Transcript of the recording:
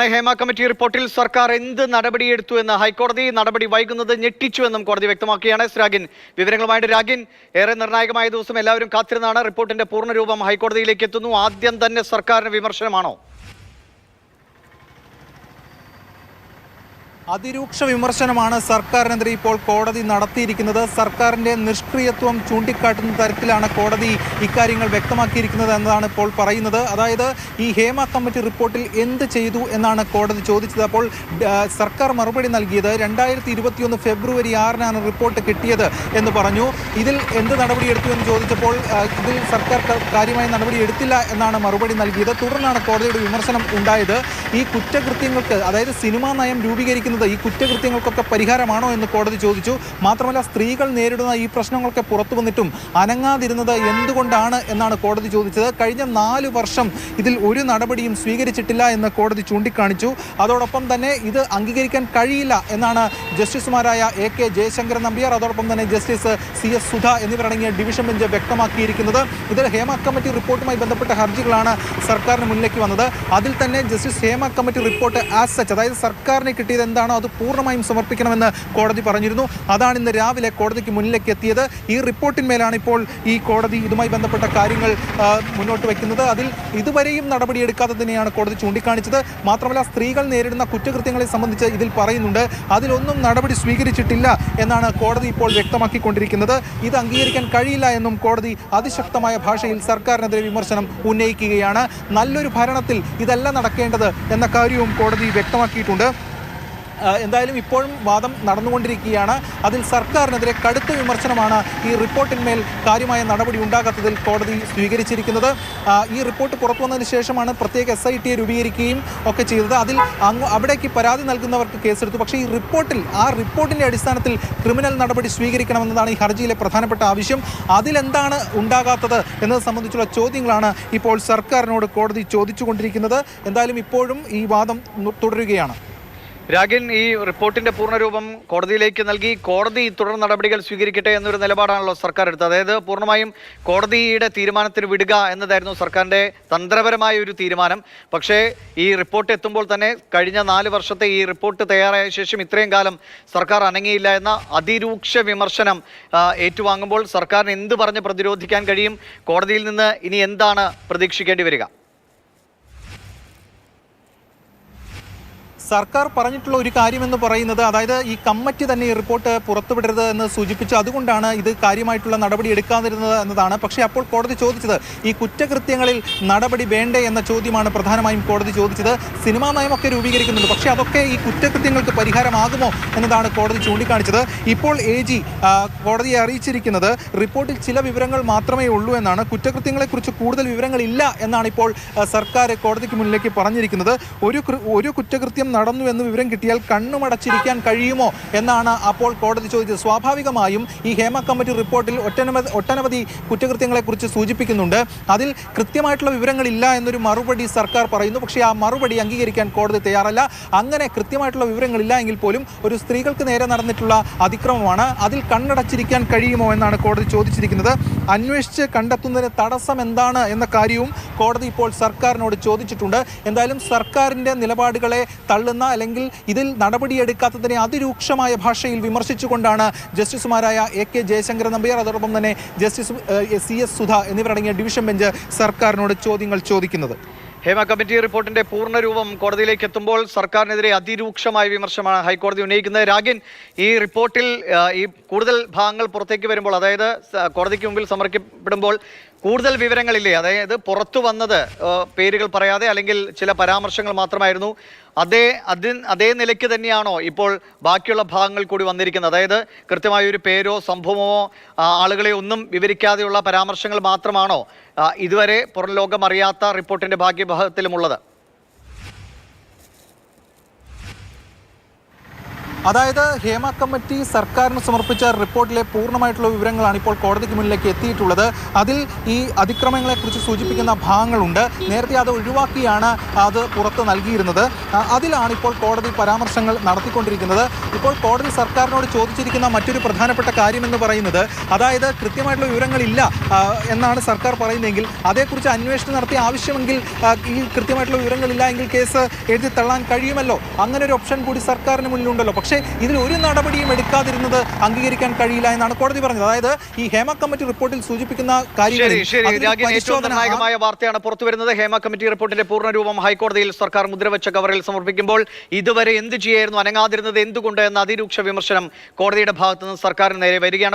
Hema committee റിപ്പോർട്ടിൽ സർക്കാർ എന്ത് നടപടിയെടുത്തു എന്ന് ഹൈക്കോടതി നടപടി വൈകുന്നത് ഞെട്ടിച്ചുവെന്നും കോടതി വ്യക്തമാക്കിയാണ്. രാഗിൻ വിവരങ്ങളുമായിട്ട് രാഗിൻ, ഏറെ നിർണായകമായ ദിവസം എല്ലാവരും കാത്തിരുന്നാണ്. റിപ്പോർട്ടിന്റെ പൂർണ്ണരൂപം ഹൈക്കോടതിയിലേക്ക് എത്തുന്നു. ആദ്യം തന്നെ സർക്കാരിന് വിമർശനമാണോ? അതിരൂക്ഷ വിമർശനമാണ് സർക്കാരിനെതിരെ ഇപ്പോൾ കോടതി നടത്തിയിരിക്കുന്നത്. സർക്കാരിൻ്റെ നിഷ്ക്രിയത്വം ചൂണ്ടിക്കാട്ടുന്ന തരത്തിലാണ് കോടതി ഇക്കാര്യങ്ങൾ വ്യക്തമാക്കിയിരിക്കുന്നത് എന്നതാണ് ഇപ്പോൾ പറയുന്നത്. അതായത് ഈ ഹേമ കമ്മിറ്റി റിപ്പോർട്ടിൽ എന്ത് ചെയ്തു എന്നാണ് കോടതി ചോദിച്ചത്. അപ്പോൾ സർക്കാർ മറുപടി നൽകിയത് 2021 ഫെബ്രുവരി 6-നാണ് റിപ്പോർട്ട് കിട്ടിയത് എന്ന് പറഞ്ഞു. ഇതിൽ എന്ത് നടപടിയെടുത്തു എന്ന് ചോദിച്ചപ്പോൾ ഇതിൽ സർക്കാർ കാര്യമായ നടപടി എടുത്തില്ല എന്നാണ് മറുപടി നൽകിയത്. തുടർന്നാണ് കോടതിയുടെ വിമർശനം ഉണ്ടായത്. ഈ കുറ്റകൃത്യങ്ങൾക്ക്, അതായത് സിനിമാ നയം രൂപീകരിക്കുന്ന ഈ കുറ്റകൃത്യങ്ങൾക്കൊക്കെ പരിഹാരമാണോ എന്ന് കോടതി ചോദിച്ചു. മാത്രമല്ല, സ്ത്രീകൾ നേരിടുന്ന ഈ പ്രശ്നങ്ങളൊക്കെ പുറത്തു വന്നിട്ടും അനങ്ങാതിരുന്നത് എന്തുകൊണ്ടാണ് എന്നാണ് കോടതി ചോദിച്ചത്. കഴിഞ്ഞ 4 വർഷം ഇതിൽ ഒരു നടപടിയും സ്വീകരിച്ചിട്ടില്ല എന്ന് കോടതി ചൂണ്ടിക്കാണിച്ചു. അതോടൊപ്പം തന്നെ ഇത് അംഗീകരിക്കാൻ കഴിയില്ല എന്നാണ് ജസ്റ്റിസുമാരായ AK ജയശങ്കരൻ നമ്പ്യാർ, അതോടൊപ്പം തന്നെ ജസ്റ്റിസ് CS സുധ എന്നിവരടങ്ങിയ ഡിവിഷൻ ബെഞ്ച് വ്യക്തമാക്കിയിരിക്കുന്നത്. ഇത് ഹേമ കമ്മിറ്റി റിപ്പോർട്ടുമായി ബന്ധപ്പെട്ട ഹർജികളാണ് സർക്കാരിന് മുന്നിലേക്ക് വന്നത്. അതിൽ തന്നെ justice Hema committee report as such, അതായത് സർക്കാരിന് കിട്ടിയത് എന്താണോ അത് പൂർണ്ണമായും സമർപ്പിക്കണമെന്ന് കോടതി പറഞ്ഞിരുന്നു. അതാണ് ഇന്ന് രാവിലെ കോടതിക്ക് മുന്നിലേക്ക് എത്തിയത്. ഈ റിപ്പോർട്ടിന്മേലാണ് ഇപ്പോൾ ഈ കോടതി ഇതുമായി ബന്ധപ്പെട്ട കാര്യങ്ങൾ മുന്നോട്ട് വയ്ക്കുന്നത്. അതിൽ ഇതുവരെയും നടപടിയെടുക്കാത്തതിനെയാണ് കോടതി ചൂണ്ടിക്കാണിച്ചത്. മാത്രമല്ല, സ്ത്രീകൾ നേരിടുന്ന കുറ്റകൃത്യങ്ങളെ സംബന്ധിച്ച് ഇതിൽ പറയുന്നുണ്ട്. അതിലൊന്നും നടപടി സ്വീകരിച്ചിട്ടില്ല എന്നാണ് കോടതി ഇപ്പോൾ വ്യക്തമാക്കിക്കൊണ്ടിരിക്കുന്നത്. ഇത് അംഗീകരിക്കാൻ കഴിയില്ല എന്നും കോടതി അതിശക്തമായ ഭാഷയിൽ സർക്കാരിനെതിരെ വിമർശനം ഉന്നയിക്കുകയാണ്. നല്ലൊരു ഭരണത്തിൽ ഇതല്ല നടക്കേണ്ടത് എന്ന കാര്യവും കോടതി വ്യക്തമാക്കിയിട്ടുണ്ട്. എന്തായാലും ഇപ്പോഴും വാദം നടന്നുകൊണ്ടിരിക്കുകയാണ്. അതിൽ സർക്കാരിനെതിരെ കടുത്ത വിമർശനമാണ് ഈ റിപ്പോർട്ടിന്മേൽ കാര്യമായ നടപടി ഉണ്ടാകാത്തതിൽ കോടതി സ്വീകരിച്ചിരിക്കുന്നത്. ഈ റിപ്പോർട്ട് പുറത്തു വന്നതിന് ശേഷമാണ് പ്രത്യേക SIT രൂപീകരിക്കുകയും ഒക്കെ ചെയ്തത്. അതിൽ അവിടേക്ക് പരാതി നൽകുന്നവർക്ക് കേസെടുത്തു. പക്ഷേ ഈ റിപ്പോർട്ടിൻ്റെ അടിസ്ഥാനത്തിൽ ക്രിമിനൽ നടപടി സ്വീകരിക്കണമെന്നതാണ് ഈ ഹർജിയിലെ പ്രധാനപ്പെട്ട ആവശ്യം. അതിലെന്താണ് ഉണ്ടാകാത്തത് എന്നത് സംബന്ധിച്ചുള്ള ചോദ്യങ്ങളാണ് ഇപ്പോൾ സർക്കാരിനോട് കോടതി ചോദിച്ചുകൊണ്ടിരിക്കുന്നത്. എന്തായാലും ഇപ്പോഴും ഈ വാദം തുടരുകയാണ്. രാഗിൻ, ഈ റിപ്പോർട്ടിന്റെ പൂർണ്ണരൂപം കോടതിയിലേക്ക് നൽകി. കോടതി തുടർ നടപടികൾ സ്വീകരിക്കട്ടെ എന്നൊരു നിലപാടാണല്ലോ സർക്കാർ എടുത്തത്. അതായത് പൂർണ്ണമായും കോടതിയുടെ തീരുമാനത്തിന് വിടുക എന്നതായിരുന്നു സർക്കാരിന്റെ തന്ത്രപരമായ ഒരു തീരുമാനം. പക്ഷേ ഈ റിപ്പോർട്ട് എത്തുമ്പോൾ തന്നെ കഴിഞ്ഞ 4 വർഷത്തെ ഈ റിപ്പോർട്ട് തയ്യാറായ ശേഷം ഇത്രയും കാലം സർക്കാർ അനങ്ങിയില്ല എന്ന അതിരൂക്ഷ വിമർശനം ഏറ്റുവാങ്ങുമ്പോൾ സർക്കാരിന് എന്ത് പറഞ്ഞ് പ്രതിരോധിക്കാൻ കഴിയും? കോടതിയിൽ നിന്ന് ഇനി എന്താണ് പ്രതീക്ഷിക്കേണ്ടി വരിക? സർക്കാർ പറഞ്ഞിട്ടുള്ള ഒരു കാര്യമെന്ന് പറയുന്നത്, അതായത് ഈ കമ്മിറ്റി തന്നെ ഈ റിപ്പോർട്ട് പുറത്തുവിടരുത് എന്ന് സൂചിപ്പിച്ചു. അതുകൊണ്ടാണ് ഇത് കാര്യമായിട്ടുള്ള നടപടി എടുക്കാതിരുന്നത് എന്നതാണ്. പക്ഷേ അപ്പോൾ കോടതി ചോദിച്ചത് ഈ കുറ്റകൃത്യങ്ങളിൽ നടപടി വേണ്ടേ എന്ന ചോദ്യമാണ് പ്രധാനമായും കോടതി ചോദിച്ചത്. സിനിമാ നയമൊക്കെ രൂപീകരിക്കുന്നുണ്ട്, പക്ഷേ അതൊക്കെ ഈ കുറ്റകൃത്യങ്ങൾക്ക് പരിഹാരമാകുമോ എന്നതാണ് കോടതി ചൂണ്ടിക്കാണിച്ചത്. ഇപ്പോൾ AG കോടതിയെ അറിയിച്ചിരിക്കുന്നത് റിപ്പോർട്ടിൽ ചില വിവരങ്ങൾ മാത്രമേ ഉള്ളൂ എന്നാണ്. കുറ്റകൃത്യങ്ങളെക്കുറിച്ച് കൂടുതൽ വിവരങ്ങളില്ല എന്നാണ് ഇപ്പോൾ സർക്കാർ കോടതിക്ക് മുന്നിലേക്ക് പറഞ്ഞിരിക്കുന്നത്. ഒരു കുറ്റകൃത്യം നടന്നു എന്ന് വിവരം കിട്ടിയാൽ കണ്ണുമടച്ചിരിക്കാൻ കഴിയുമോ എന്നാണ് അപ്പോൾ കോടതി ചോദിച്ചത്. സ്വാഭാവികമായും ഈ ഹേമ കമ്മിറ്റി റിപ്പോർട്ടിൽ ഒട്ടനവധി കുറ്റകൃത്യങ്ങളെക്കുറിച്ച് സൂചിപ്പിക്കുന്നുണ്ട്. അതിൽ കൃത്യമായിട്ടുള്ള വിവരങ്ങളില്ല എന്നൊരു മറുപടി സർക്കാർ പറയുന്നു. പക്ഷേ ആ മറുപടി അംഗീകരിക്കാൻ കോടതി തയ്യാറല്ല. അങ്ങനെ കൃത്യമായിട്ടുള്ള വിവരങ്ങളില്ല എങ്കിൽ പോലും ഒരു സ്ത്രീകൾക്ക് നേരെ നടന്നിട്ടുള്ള അതിക്രമമാണ്, അതിൽ കണ്ണടച്ചിരിക്കാൻ കഴിയുമോ എന്നാണ് കോടതി ചോദിച്ചിരിക്കുന്നത്. അന്വേഷിച്ച് കണ്ടെത്തുന്നതിന് തടസ്സം എന്താണ് എന്ന കാര്യവും കോടതി ഇപ്പോൾ സർക്കാരിനോട് ചോദിച്ചിട്ടുണ്ട്. എന്തായാലും സർക്കാരിൻ്റെ നിലപാടുകളെ തള്ളുന്ന, അല്ലെങ്കിൽ ഇതിൽ നടപടിയെടുക്കാത്തതിനെ അതിരൂക്ഷമായ ഭാഷയിൽ വിമർശിച്ചുകൊണ്ടാണ് ജസ്റ്റിസുമാരായ AK ജയശങ്കരൻ നമ്പ്യാർ, അതോടൊപ്പം തന്നെ ജസ്റ്റിസ് CS സുധ എന്നിവരടങ്ങിയ ഡിവിഷൻ ബെഞ്ച് സർക്കാരിനോട് ചോദ്യങ്ങൾ ചോദിക്കുന്നത്. ഹേമ കമ്മിറ്റി റിപ്പോർട്ടിന്റെ പൂർണ്ണരൂപം കോടതിയിലേക്ക് എത്തുമ്പോൾ സർക്കാരിനെതിരെ അതിരൂക്ഷമായ വിമർശനമാണ് ഹൈക്കോടതി ഉന്നയിക്കുന്നത്. രാഗിൻ, ഈ റിപ്പോർട്ടിൽ ഈ കൂടുതൽ ഭാഗങ്ങൾ പുറത്തേക്ക് വരുമ്പോൾ, അതായത് കോടതിക്ക് മുമ്പിൽ സമർപ്പിക്കപ്പെടുമ്പോൾ കൂടുതൽ വിവരങ്ങളില്ലേ? അതായത് പുറത്തു വന്നത് പേരുകൾ പറയാതെ അല്ലെങ്കിൽ ചില പരാമർശങ്ങൾ മാത്രമായിരുന്നു. അതേ നിലയ്ക്ക് തന്നെയാണോ ഇപ്പോൾ ബാക്കിയുള്ള ഭാഗങ്ങൾ കൂടി വന്നിരിക്കുന്നത്? അതായത് കൃത്യമായൊരു പേരോ സംഭവമോ ആളുകളെ ഒന്നും വിവരിക്കാതെയുള്ള പരാമർശങ്ങൾ മാത്രമാണോ ഇതുവരെ പുറം ലോകം അറിയാത്ത റിപ്പോർട്ടിന്റെ ഭാഗ്യഭാഗത്തിലുമുള്ളത്? അതായത് ഹേമ കമ്മിറ്റി സർക്കാരിന് സമർപ്പിച്ച റിപ്പോർട്ടിലെ പൂർണ്ണമായിട്ടുള്ള വിവരങ്ങളാണ് ഇപ്പോൾ കോടതിക്ക് മുന്നിലേക്ക് എത്തിയിട്ടുള്ളത്. അതിൽ ഈ അതിക്രമങ്ങളെക്കുറിച്ച് സൂചിപ്പിക്കുന്ന ഭാഗങ്ങളുണ്ട്. നേരത്തെ അത് ഒഴിവാക്കിയാണ് അത് പുറത്ത് നൽകിയിരുന്നത്. അതിലാണ് ഇപ്പോൾ കോടതി പരാമർശങ്ങൾ നടത്തിക്കൊണ്ടിരിക്കുന്നത്. ഇപ്പോൾ കോടതി സർക്കാരിനോട് ചോദിച്ചിരിക്കുന്ന മറ്റൊരു പ്രധാനപ്പെട്ട കാര്യമെന്ന് പറയുന്നത്, അതായത് കൃത്യമായിട്ടുള്ള വിവരങ്ങളില്ല എന്നാണ് സർക്കാർ പറയുന്നതെങ്കിൽ അതേക്കുറിച്ച് അന്വേഷണം നടത്തി ആവശ്യമെങ്കിൽ ഈ കൃത്യമായിട്ടുള്ള വിവരങ്ങളില്ല എങ്കിൽ കേസ് എഴുതി തള്ളാൻ കഴിയുമല്ലോ. അങ്ങനെ ഒരു ഓപ്ഷൻ കൂടി സർക്കാരിന് മുന്നിലുണ്ടല്ലോ. പക്ഷേ ഇതിൽ ഒരു നടപടിയും എടുക്കാതിരുന്നത് അംഗീകരിക്കാൻ കഴിയില്ല എന്നാണ് കോടതി പറഞ്ഞത്. അതായത് ഈ ഹേമ കമ്മിറ്റി റിപ്പോർട്ടിൽ സൂചിപ്പിക്കുന്ന കാര്യങ്ങളിൽ ഏറ്റവും നിർണായകമായ വാർത്തയാണ് പുറത്തുവരുന്നത്. ഹേമ കമ്മിറ്റി റിപ്പോർട്ടിന്റെ പൂർണ്ണരൂപം ഹൈക്കോടതിയിൽ സർക്കാർ മുദ്രവെച്ച കവറിൽ സമർപ്പിക്കുമ്പോൾ ഇതുവരെ എന്ത് ചെയ്യായിരുന്നു, അനങ്ങാതിരുന്നത് എന്തുകൊണ്ട് എന്ന അതിരൂക്ഷ വിമർശനം കോടതിയുടെ ഭാഗത്തുനിന്ന് സർക്കാരിന് നേരെ വരികയാണ്.